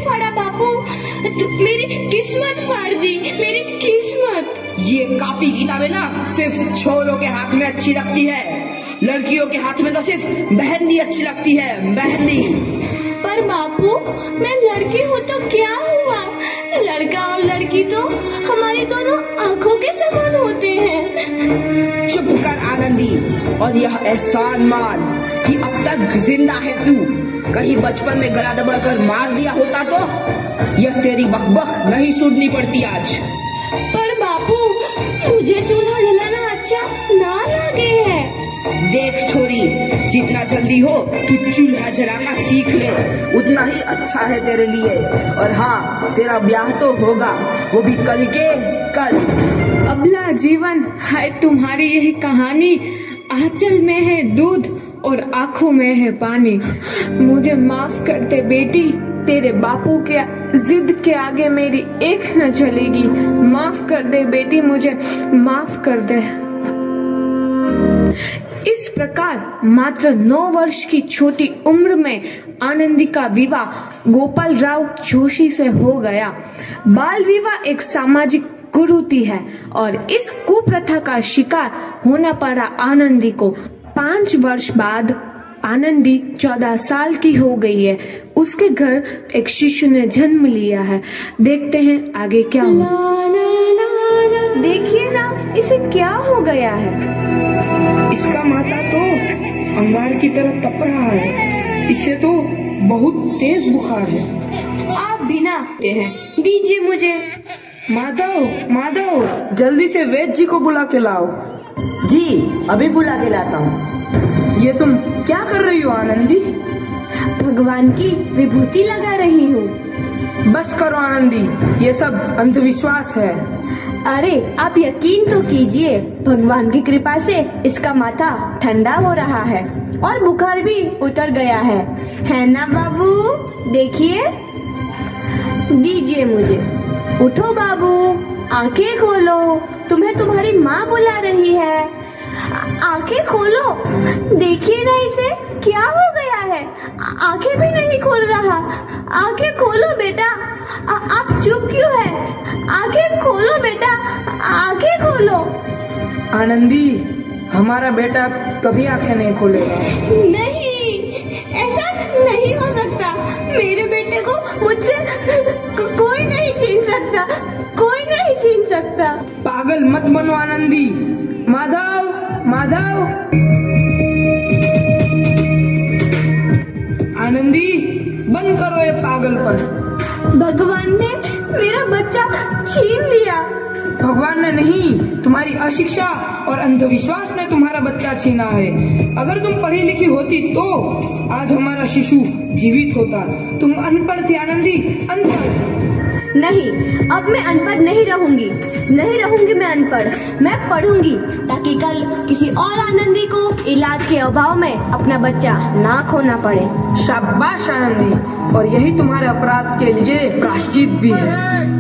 फाड़ा बापू, मेरी किस्मत फाड़ दी, मेरी किस्मत। ये कॉपी किताबें ना सिर्फ छोरों के हाथ में अच्छी लगती है, लड़कियों के हाथ में तो सिर्फ मेहंदी अच्छी लगती है, मेहंदी। पर बापू, मैं लड़की हूँ तो क्या हुआ, लड़का और लड़की तो हमारी दोनों आंखों के समान होते हैं। चुप कर आनंदी, और यह एहसान मान कि अब तक जिंदा है तू। कहीं बचपन में गला दबाकर मार दिया होता तो यह तेरी बकबक नहीं सुननी पड़ती आज। पर बापू, मुझे चूल्हा जलाना अच्छा ना लगे है। देख छोरी, जितना जल्दी हो तू चूल्हा जलाना सीख ले, उतना ही अच्छा है तेरे लिए। और हाँ, तेरा ब्याह तो होगा, वो भी कल के कल। अबला जीवन है तुम्हारी यही कहानी, आंचल में है दूध और आंखों में है पानी। मुझे माफ कर दे बेटी, तेरे बापू के जिद के आगे मेरी एक न चलेगी। माफ कर दे बेटी, मुझे माफ कर दे। इस प्रकार मात्र 9 वर्ष की छोटी उम्र में आनंदी का विवाह गोपाल राव जोशी से हो गया। बाल विवाह एक सामाजिक कुरीति है और इस कुप्रथा का शिकार होना पड़ा आनंदी को। 5 वर्ष बाद आनंदी 14 साल की हो गई है। उसके घर एक शिशु ने जन्म लिया है। देखते हैं आगे क्या हुआ। देखिए ना, इसे क्या हो गया है। इसका माथा तो अंगार की तरह तप रहा है, इससे तो बहुत तेज बुखार है। आप भी ना हैं, दीजिए मुझे। माधव, माधव, जल्दी से वैद्य जी को बुला के लाओ। जी, अभी बुला के लाता हूँ। ये तुम क्या कर रही हो आनंदी? भगवान की विभूति लगा रही हूँ। बस करो आनंदी, ये सब अंधविश्वास है। अरे आप यकीन तो कीजिए, भगवान की कृपा से इसका माथा ठंडा हो रहा है और बुखार भी उतर गया है ना बाबू? देखिए, दीजिए मुझे। उठो बाबू, आंखें खोलो, तुम्हें तुम्हारी माँ बुला रही है। आंखें खोलो, देखिए ना इसे क्या हो गया है, आंखें भी नहीं खोल रहा। आंखें खोलो बेटा, आप चुप क्यों है? आंखें खोलो बेटा, आंखें खोलो। आनंदी, हमारा बेटा कभी आंखें नहीं खोलेगा। नहीं, ऐसा नहीं हो सकता। मेरे बेटे को मुझसे कोई नहीं छीन सकता, कोई नहीं छीन सकता। पागल मत बनो आनंदी। माधव, माधव, आनंदी, बंद करो ये पागलपन। भगवान ने मेरा बच्चा छीन लिया। भगवान ने नहीं, तुम्हारी अशिक्षा और अंधविश्वास ने तुम्हारा बच्चा छीना है। अगर तुम पढ़ी लिखी होती तो आज हमारा शिशु जीवित होता। तुम अनपढ़ थी आनंदी, अनपढ़। नहीं, अब मैं अनपढ़ नहीं रहूंगी, नहीं रहूंगी मैं अनपढ़। मैं पढ़ूंगी ताकि कल किसी और आनंदी को इलाज के अभाव में अपना बच्चा ना खोना पड़े। शाबाश आनंदी, और यही तुम्हारे अपराध के लिए प्रायश्चित भी है।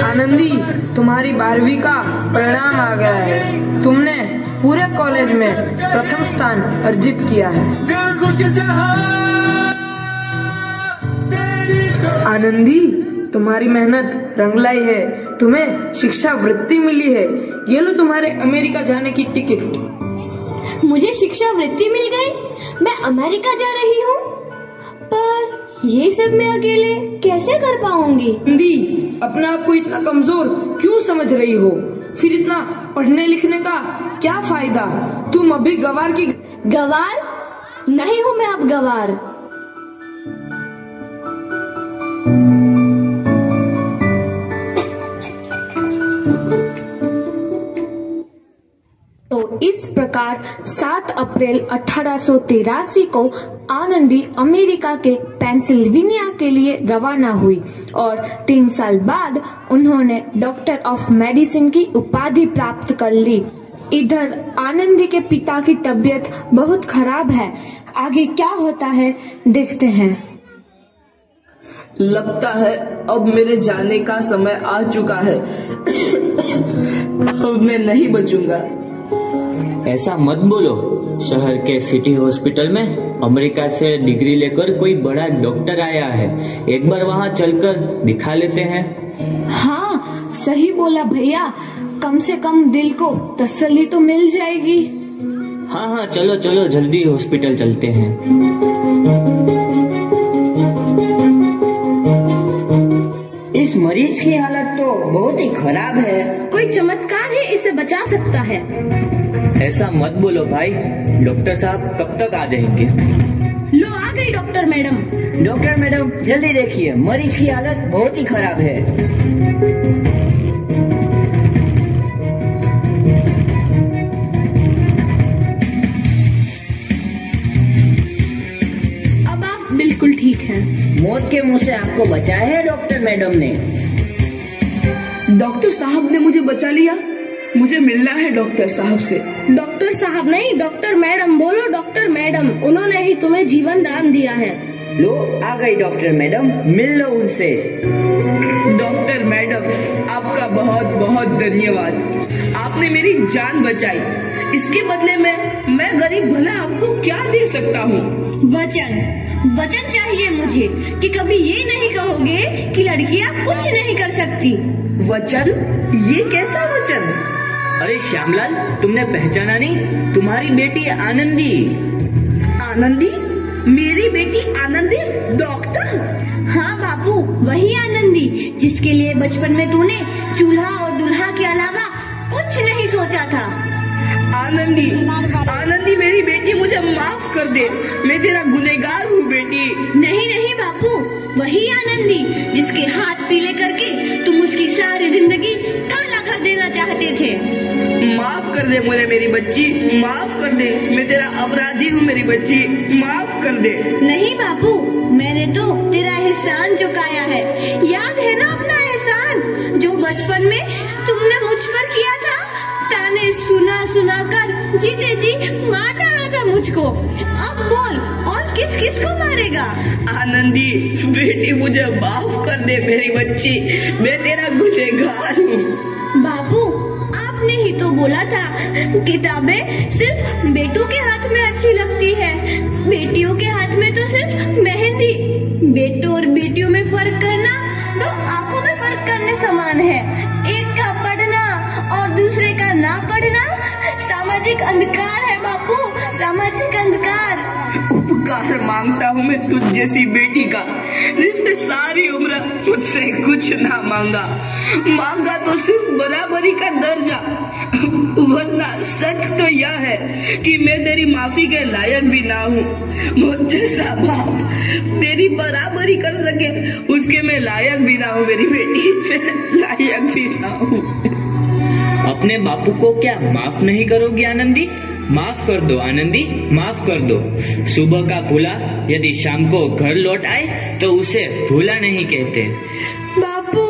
आनंदी, तुम्हारी 12वीं का परिणाम आ गया है। तुमने पूरे कॉलेज में प्रथम स्थान अर्जित किया है। आनंदी, तुम्हारी मेहनत रंग लाई है, तुम्हें शिक्षा वृत्ति मिली है। ये लो तुम्हारे अमेरिका जाने की टिकट। मुझे शिक्षा वृत्ति मिल गई, मैं अमेरिका जा रही हूँ। पर ये सब मैं अकेले कैसे कर पाऊंगी? आनंदी, अपने आप को इतना कमजोर क्यों समझ रही हो? फिर इतना पढ़ने लिखने का क्या फायदा? तुम अभी गवार की। गवार नहीं हूँ मैं अब गवार। तो इस प्रकार 7 अप्रैल 1883 को आनंदी अमेरिका के पेंसिल्वेनिया के लिए रवाना हुई और 3 साल बाद उन्होंने डॉक्टर ऑफ मेडिसिन की उपाधि प्राप्त कर ली। इधर आनंदी के पिता की तबीयत बहुत खराब है। आगे क्या होता है देखते हैं। लगता है अब मेरे जाने का समय आ चुका है। अब मैं नहीं बचूंगा। ऐसा मत बोलो। शहर के सिटी हॉस्पिटल में अमेरिका से डिग्री लेकर कोई बड़ा डॉक्टर आया है। एक बार वहाँ चलकर दिखा लेते हैं। हाँ सही बोला भैया, कम से कम दिल को तसल्ली तो मिल जाएगी। हाँ हाँ चलो चलो जल्दी हॉस्पिटल चलते हैं। इस मरीज की हालत तो बहुत ही खराब है। कोई चमत्कार ही इसे बचा सकता है। ऐसा मत बोलो भाई, डॉक्टर साहब कब तक आ जाएंगे? लो आ गई डॉक्टर मैडम। डॉक्टर मैडम जल्दी देखिए, मरीज की हालत बहुत ही खराब है। अब आप बिल्कुल ठीक हैं। मौत के मुंह से आपको बचाया है डॉक्टर मैडम ने। डॉक्टर साहब ने मुझे बचा लिया। मुझे मिलना है डॉक्टर साहब से। डॉक्टर साहब नहीं, डॉक्टर मैडम बोलो। डॉक्टर मैडम, उन्होंने ही तुम्हें जीवन दान दिया है। लो आ गई डॉक्टर मैडम, मिल लो उनसे। डॉक्टर मैडम आपका बहुत बहुत धन्यवाद। आपने मेरी जान बचाई। इसके बदले में मैं गरीब भला आपको क्या दे सकता हूँ? वचन चाहिए मुझे कि कभी ये नहीं कहोगे कि लड़कियाँ कुछ नहीं कर सकती। वचन? ये कैसा वचन? अरे श्यामलाल, तुमने पहचाना नहीं? तुम्हारी बेटी आनंदी। आनंदी? मेरी बेटी आनंदी डॉक्टर? हाँ बापू, वही आनंदी जिसके लिए बचपन में तूने चूल्हा और दुल्हा के अलावा कुछ नहीं सोचा था। आनंदी, आनंदी मेरी बेटी, मुझे माफ कर दे। मैं तेरा गुनहगार हूँ बेटी। नहीं नहीं बापू, वही आनंदी जिसके हाथ पीले करके तुम उसकी सारी जिंदगी काला कर देना चाहते थे। माफ कर दे मुझे मेरी बच्ची, माफ कर दे। मैं तेरा अपराधी हूँ मेरी बच्ची, माफ कर दे। नहीं बापू, मैंने तो तेरा एहसान चुकाया है। याद है ना अपना एहसान जो बचपन में तुमने मुझ पर किया था? ताने सुना सुना कर जीते जी मार डाला था मुझको। अब बोल, और किस किस को मारेगा? आनंदी बेटी, मुझे माफ कर दे मेरी बच्ची, मैं तेरा गुनहगार हूँ। बापू, आपने ही तो बोला था किताबें सिर्फ बेटों के हाथ में अच्छी लगती है, बेटियों के हाथ में तो सिर्फ मेहंदी। बेटों और बेटियों में फर्क करना तो आंखों में फर्क करने समान है। एक का पढ़ना और दूसरे का ना पढ़ना सामाजिक अंधकार है बापू, सामाजिक अंधकार। उपकार मांगता हूँ मैं तुझ जैसी बेटी का, जिसने सारी उम्र मुझसे कुछ ना मांगा तो सिर्फ बराबरी का दर्जा। वरना सच तो यह है कि मैं तेरी माफी के लायक भी ना हूँ। मुझ जैसा बाप तेरी बराबरी कर सके उसके मैं लायक भी ना हूँ मेरी बेटी, मैं लायक भी ना हूँ। अपने बापू को क्या माफ नहीं करोगी आनंदी? माफ कर दो आनंदी, माफ कर दो। सुबह का भूला यदि शाम को घर लौट आए तो उसे भूला नहीं कहते। बापू।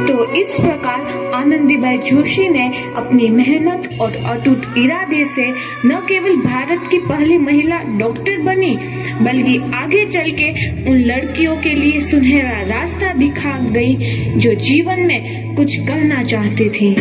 तो इस प्रकार आनंदीबाई जोशी ने अपनी मेहनत और अटूट इरादे से न केवल भारत की पहली महिला डॉक्टर बनी, बल्कि आगे चल के उन लड़कियों के लिए सुनहरा रास्ता दिखा गई जो जीवन में कुछ करना चाहती थी।